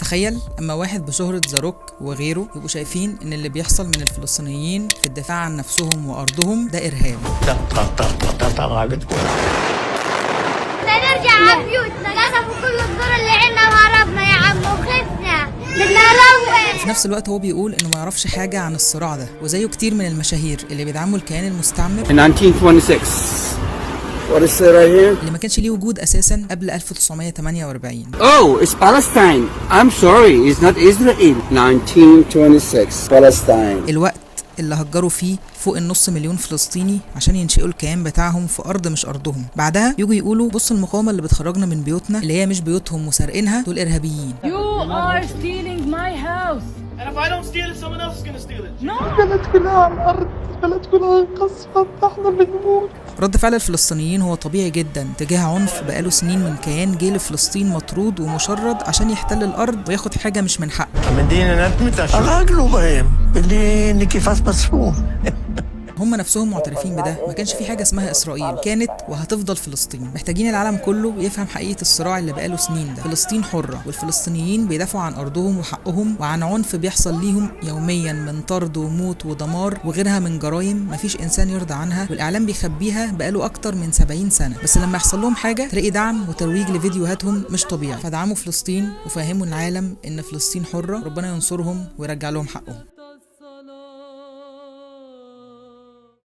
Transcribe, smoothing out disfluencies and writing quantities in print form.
تخيل اما واحد بشهرة ذا روك وغيره يبقوا شايفين ان اللي بيحصل من الفلسطينيين في الدفاع عن نفسهم وارضهم ده ارهاب. نرجع على بيوتنا، نقفوا كل الدور اللي عنا وهربنا يا عم وخفنا بدنا نروح. في نفس الوقت هو بيقول انه ما يعرفش حاجة عن الصراع ده، وزيه كتير من المشاهير اللي بيدعموا الكيان المستعمر In 1926 What is it right here? اللي ما كانش ليه وجود اساسا قبل 1948. Oh, it's Palestine. I'm sorry, it's not Israel. 1926 Palestine. الوقت اللي هجروا فيه فوق النص مليون فلسطيني عشان ينشئوا الكيان بتاعهم في ارض مش ارضهم. بعدها يجوا يقولوا بص المقاومه اللي بتخرجنا من بيوتنا اللي هي مش بيوتهم وسارقينها دول ارهابيين. You are stealing my house. And if I don't steal it, someone else is gonna steal it. No. البلد كلها على الأرض، البلد كلها انقسمت، احنا بنموت. رد فعل الفلسطينيين هو طبيعي جدا تجاه عنف بقاله سنين من كيان جه لفلسطين مطرود ومشرد عشان يحتل الارض وياخد حاجه مش من حقه. اغلوا بهم اللي انك كيفاش مسفوم. هم نفسهم معترفين بده، ما كانش في حاجه اسمها اسرائيل، كانت وهتفضل فلسطين. محتاجين العالم كله يفهم حقيقه الصراع اللي بقاله سنين ده. فلسطين حره والفلسطينيين بيدافعوا عن ارضهم وحقهم وعن عنف بيحصل ليهم يوميا من طرد وموت ودمار وغيرها من جرائم مفيش انسان يرضى عنها والاعلام بيخبيها بقاله اكتر من 70 سنه. بس لما يحصل لهم حاجه تلاقي دعم وترويج لفيديوهاتهم مش طبيعي. فدعموا فلسطين وفهموا العالم ان فلسطين حره، ربنا ينصرهم ويرجع لهم حقهم.